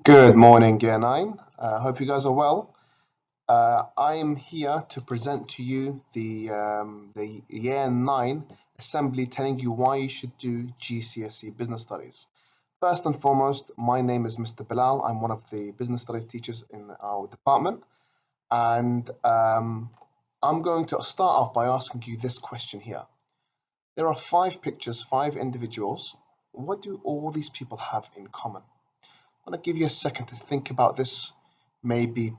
Good morning, Year 9. Hope you guys are well. I am here to present to you the Year 9 assembly telling you why you should do GCSE Business Studies. First and foremost, my name is Mr. Bilal. I'm one of the Business Studies teachers in our department. And I'm going to start off by asking you this question here. There are 5 pictures, 5 individuals. What do all these people have in common? I'm going to give you a second to think about this, maybe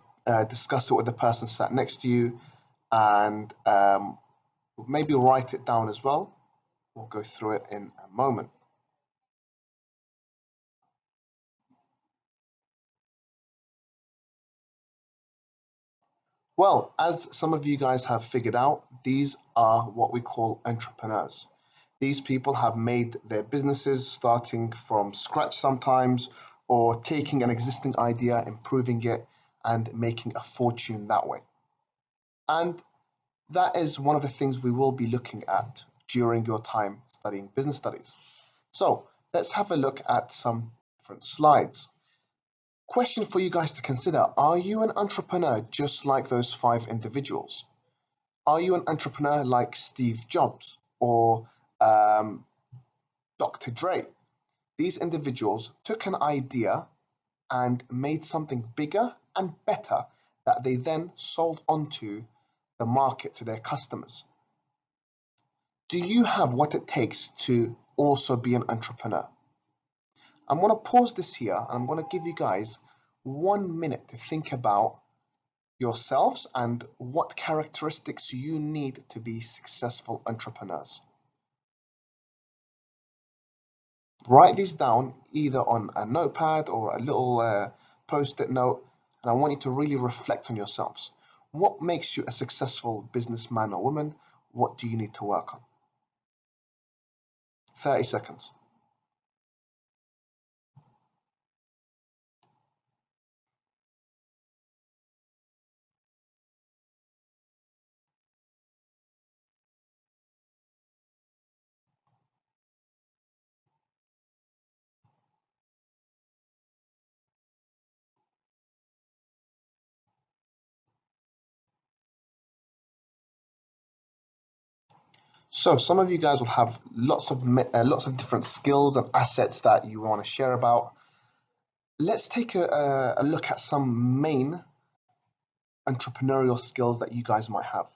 discuss it with the person sat next to you, and maybe write it down as well. We'll go through it in a moment. Well, as some of you guys have figured out, these are what we call entrepreneurs. These people have made their businesses starting from scratch sometimes, or taking an existing idea, improving it, and making a fortune that way. And that is one of the things we will be looking at during your time studying business studies. So let's have a look at some different slides. Question for you guys to consider: are you an entrepreneur just like those 5 individuals? Are you an entrepreneur like Steve Jobs or Dr. Dre? These individuals took an idea and made something bigger and better that they then sold onto the market to their customers. Do you have what it takes to also be an entrepreneur? I'm going to pause this here and I'm going to give you guys 1 minute to think about yourselves and what characteristics you need to be successful entrepreneurs. Write these down either on a notepad or a little post-it note, and I want you to really reflect on yourselves. What makes you a successful businessman or woman? What do you need to work on? 30 seconds. So some of you guys will have lots of different skills and assets that you want to share about. Let's take a look at some main entrepreneurial skills that you guys might have.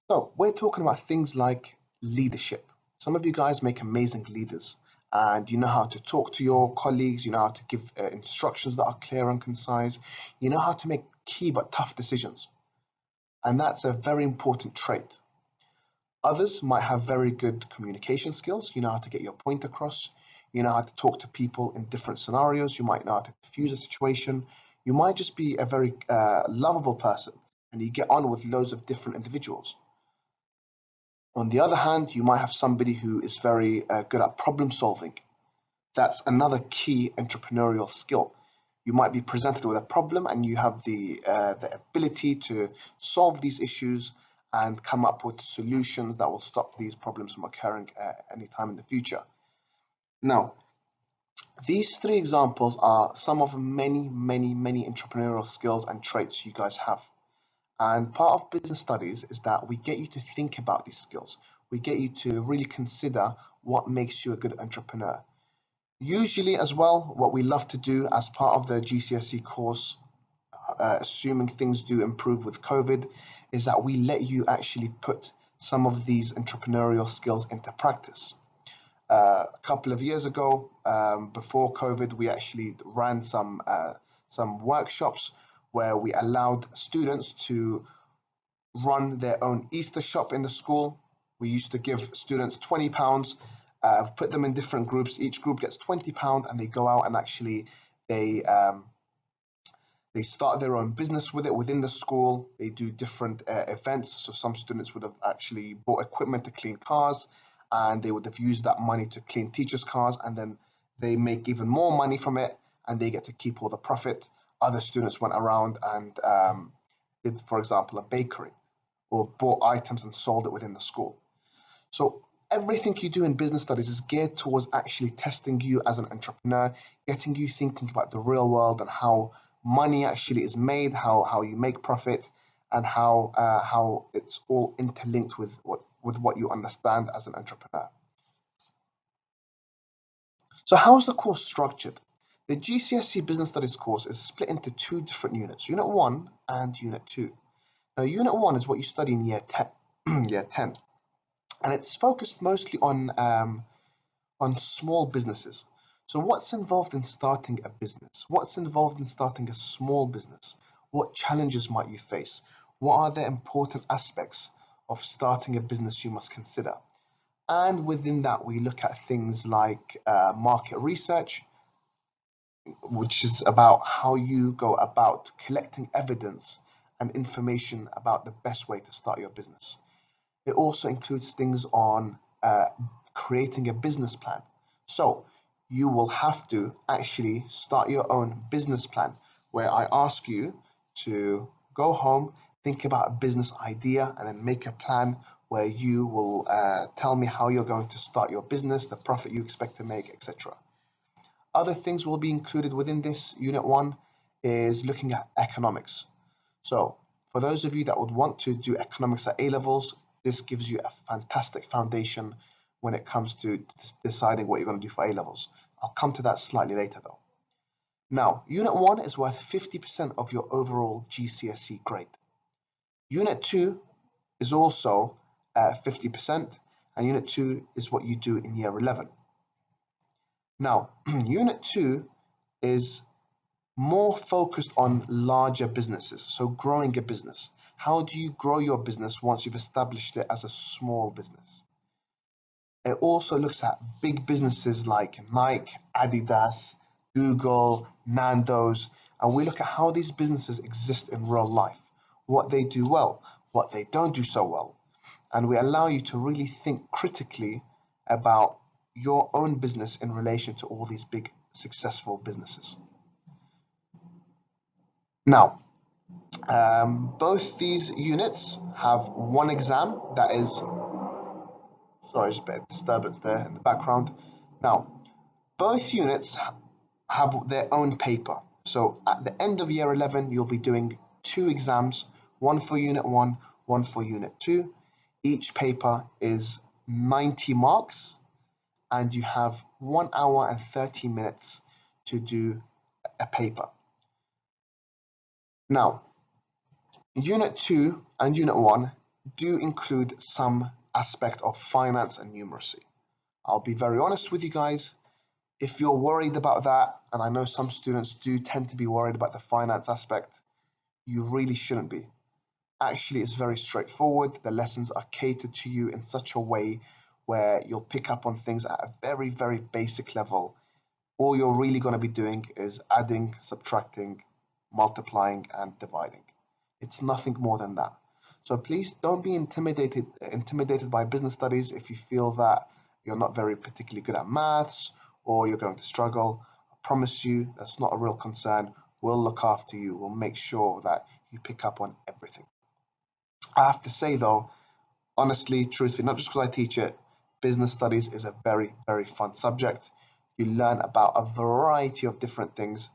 So we're talking about things like leadership. Some of you guys make amazing leaders, and you know how to talk to your colleagues, you know how to give instructions that are clear and concise, you know how to make key but tough decisions. And that's a very important trait. Others might have very good communication skills. You know how to get your point across. You know how to talk to people in different scenarios. You might know how to diffuse a situation. You might just be a very lovable person and you get on with loads of different individuals. On the other hand, you might have somebody who is very good at problem solving. That's another key entrepreneurial skill. You might be presented with a problem and you have the ability to solve these issues and come up with solutions that will stop these problems from occurring anytime in the future. Now, these 3 examples are some of many entrepreneurial skills and traits you guys have. And part of business studies is that we get you to think about these skills. We get you to really consider what makes you a good entrepreneur. Usually as well, what we love to do as part of the GCSE course, assuming things do improve with COVID, is that we let you actually put some of these entrepreneurial skills into practice. A couple of years ago, before COVID, we actually ran some workshops where we allowed students to run their own Easter shop in the school. We used to give students £20, put them in different groups. Each group gets £20 and they go out and actually they start their own business with it within the school. They do different events. So some students would have actually bought equipment to clean cars, and they would have used that money to clean teachers' cars, and then they make even more money from it, and they get to keep all the profit. Other students went around and did, for example, a bakery, or bought items and sold it within the school. So everything you do in business studies is geared towards actually testing you as an entrepreneur, getting you thinking about the real world and how money actually is made, how you make profit, and how it's all interlinked with what you understand as an entrepreneur. So how is the course structured? The GCSE Business Studies course is split into two different units, Unit 1 and Unit 2. Now, Unit 1 is what you study in Year 10, Year 10, and it's focused mostly on small businesses. So what's involved in starting a business? What's involved in starting a small business? What challenges might you face? What are the important aspects of starting a business you must consider? And within that, we look at things like market research, which is about how you go about collecting evidence and information about the best way to start your business. It also includes things on creating a business plan. So you will have to actually start your own business plan, where I ask you to go home, think about a business idea, and then make a plan where you will tell me how you're going to start your business, the profit you expect to make, etc. Other things will be included within this Unit 1 is looking at economics. So for those of you that would want to do economics at A-levels, this gives you a fantastic foundation when it comes to deciding what you're going to do for A-levels. I'll come to that slightly later though. Now, Unit 1 is worth 50% of your overall GCSE grade. Unit 2 is also 50%, and Unit 2 is what you do in Year 11. Now, Unit 2 is more focused on larger businesses, so growing a business. How do you grow your business once you've established it as a small business? It also looks at big businesses like Nike, Adidas, Google, Nando's, and we look at how these businesses exist in real life, what they do well, what they don't do so well, and we allow you to really think critically about your own business in relation to all these big successful businesses. Now, both these units have one exam that is, sorry, just a bit of disturbance there in the background. Now, both units have their own paper. So at the end of Year 11, you'll be doing two exams, one for Unit 1, one for Unit 2. Each paper is 90 marks, and you have 1 hour and 30 minutes to do a paper. Now, Unit 2 and Unit 1 do include some aspect of finance and numeracy. I'll be very honest with you guys, if you're worried about that, and I know some students do tend to be worried about the finance aspect, you really shouldn't be. Actually, it's very straightforward. The lessons are catered to you in such a way where you'll pick up on things at a very, very basic level. All you're really going to be doing is adding, subtracting, multiplying, and dividing. It's nothing more than that. So please don't be intimidated by business studies if you feel that you're not very particularly good at maths or you're going to struggle. I promise you that's not a real concern. We'll look after you. We'll make sure that you pick up on everything. I have to say though, honestly, truthfully, not just because I teach it, business studies is a very, very fun subject. You learn about a variety of different things,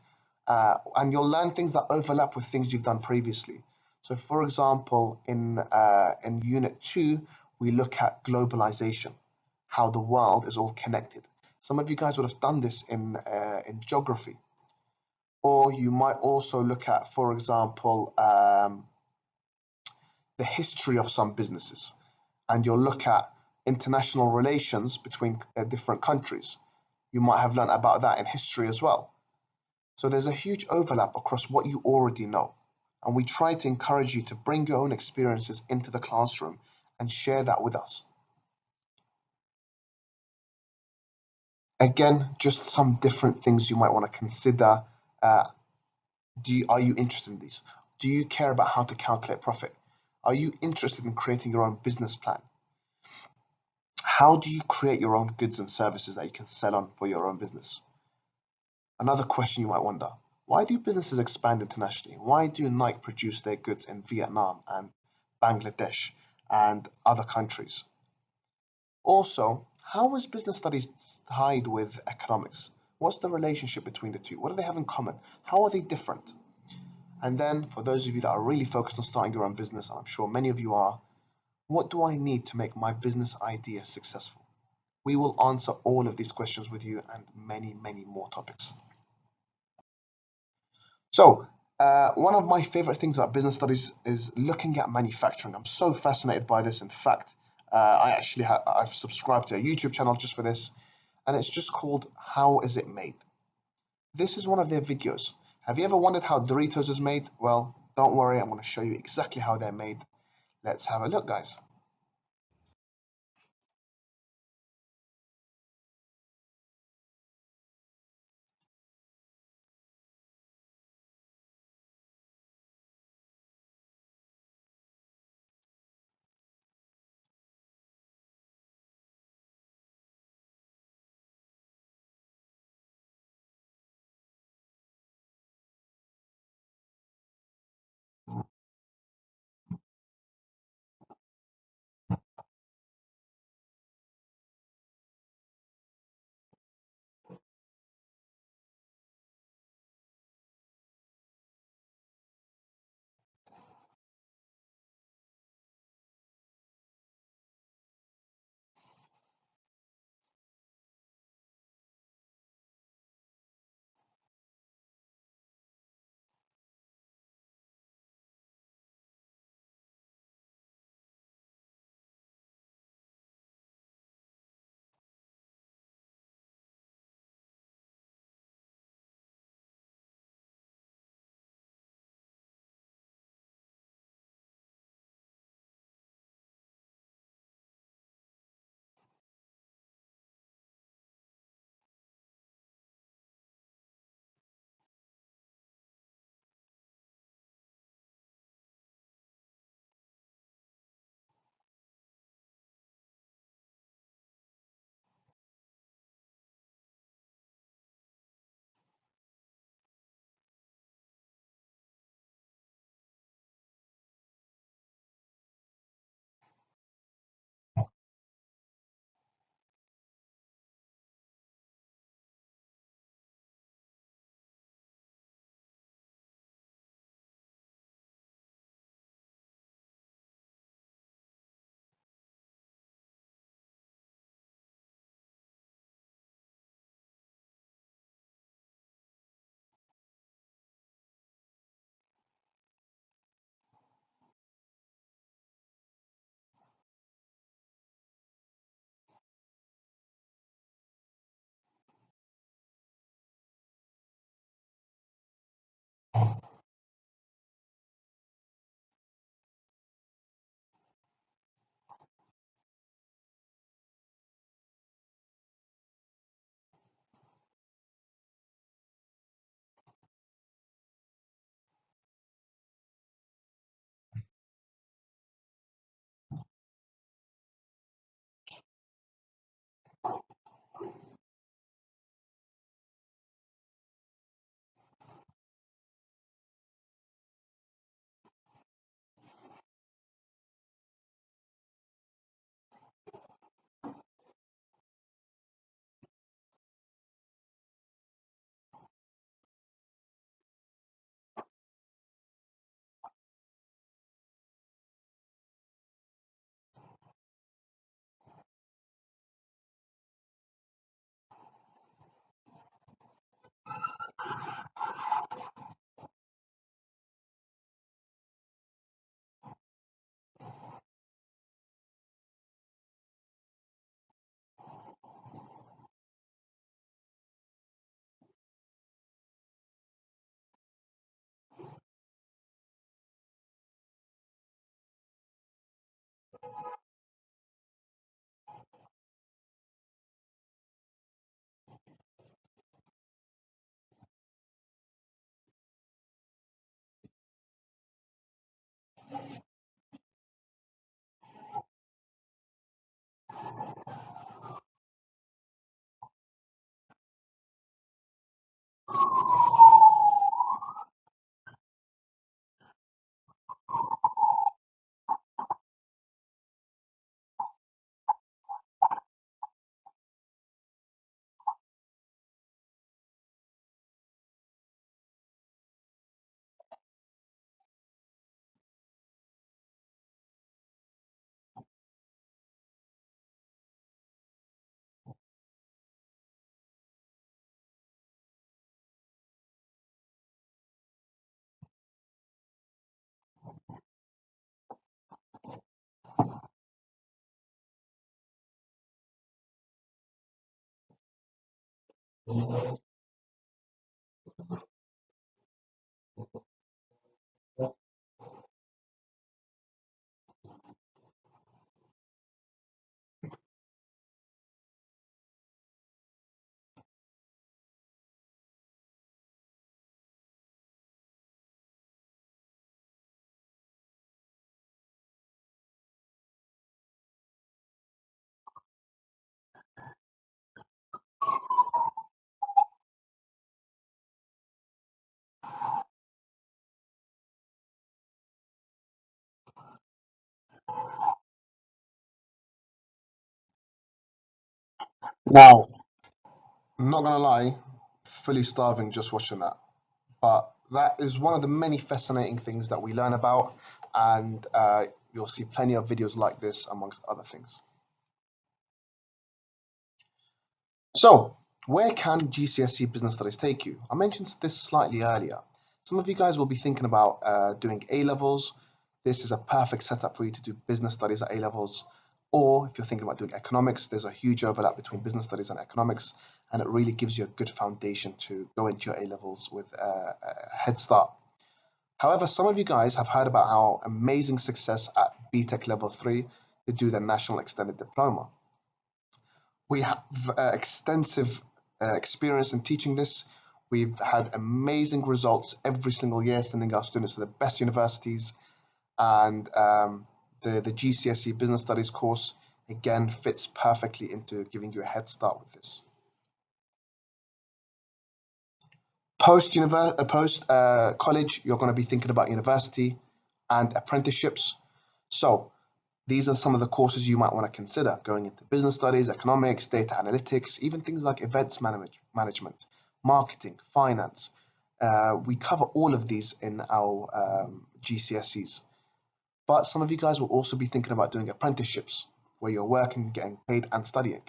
and you'll learn things that overlap with things you've done previously. So for example, in Unit 2, we look at globalization, how the world is all connected. Some of you guys would have done this in geography. Or you might also look at, for example, the history of some businesses, and you'll look at international relations between different countries. You might have learned about that in history as well. So there's a huge overlap across what you already know. And we try to encourage you to bring your own experiences into the classroom and share that with us. Again, just some different things you might want to consider. Are you interested in these? Do you care about how to calculate profit? Are you interested in creating your own business plan? How do you create your own goods and services that you can sell on for your own business? Another question you might wonder, why do businesses expand internationally? Why do Nike produce their goods in Vietnam and Bangladesh and other countries? Also, how is business studies tied with economics? What's the relationship between the two? What do they have in common? How are they different? And then, for those of you that are really focused on starting your own business, and I'm sure many of you are, what do I need to make my business idea successful? We will answer all of these questions with you and many, many more topics. So, one of my favorite things about business studies is looking at manufacturing. I'm so fascinated by this. In fact, I've subscribed to a YouTube channel just for this, and it's just called How Is It Made? This is one of their videos. Have you ever wondered how Doritos is made? Well, don't worry, I'm going to show you exactly how they're made. Let's have a look, guys. Now, I'm not gonna lie, fully starving just watching that. But that is one of the many fascinating things that we learn about, and you'll see plenty of videos like this amongst other things. So, where can GCSE Business Studies take you? I mentioned this slightly earlier. Some of you guys will be thinking about doing A-levels. This is a perfect setup for you to do business studies at A-levels. Or if you're thinking about doing economics, there's a huge overlap between business studies and economics, and it really gives you a good foundation to go into your A-levels with a head start. However, some of you guys have heard about our amazing success at BTEC Level 3 to do the National Extended Diploma. We have extensive experience in teaching this. We've had amazing results every single year, sending our students to the best universities, and the GCSE Business Studies course again fits perfectly into giving you a head start with this. Post college, you're going to be thinking about university and apprenticeships. So these are some of the courses you might want to consider going into business studies, economics, data analytics, even things like events management, marketing, finance. We cover all of these in our GCSEs. But some of you guys will also be thinking about doing apprenticeships where you're working, getting paid and studying.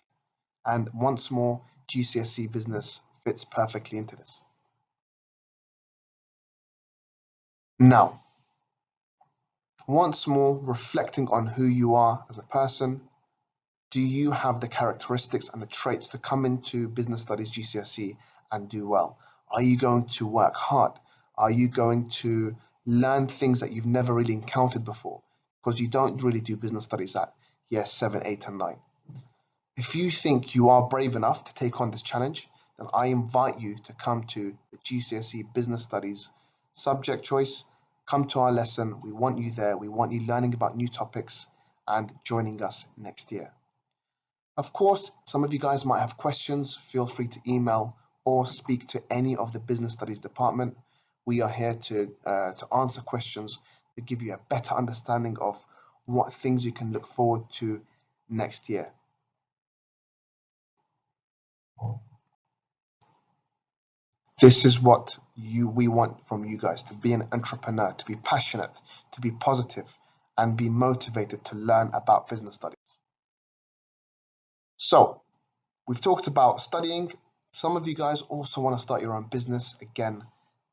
And once more, GCSE business fits perfectly into this. Now, once more, reflecting on who you are as a person, do you have the characteristics and the traits to come into Business Studies GCSE and do well? Are you going to work hard? Are you going to learn things that you've never really encountered before? Because you don't really do business studies at year 7, 8, and 9. If you think you are brave enough to take on this challenge, then I invite you to come to the GCSE Business Studies subject choice. Come to our lesson. We want you there. We want you learning about new topics and joining us next year. Of course, some of you guys might have questions. Feel free to email or speak to any of the Business Studies department. We are here to answer questions, to give you a better understanding of what things you can look forward to next year. This is what we want from you guys, to be an entrepreneur, to be passionate, to be positive, and be motivated to learn about business studies. So, we've talked about studying. Some of you guys also want to start your own business. Again,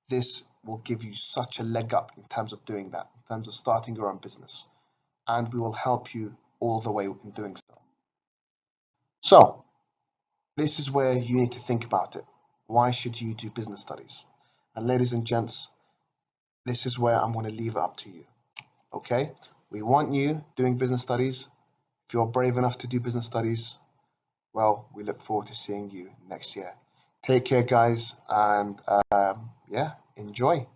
this will give you such a leg up in terms of doing that, in terms of starting your own business. And we will help you all the way in doing so. So, this is where you need to think about it. Why should you do business studies? And ladies and gents, this is where I'm going to leave it up to you. Okay? We want you doing business studies. If you're brave enough to do business studies, well, we look forward to seeing you next year. Take care, guys, and yeah, enjoy.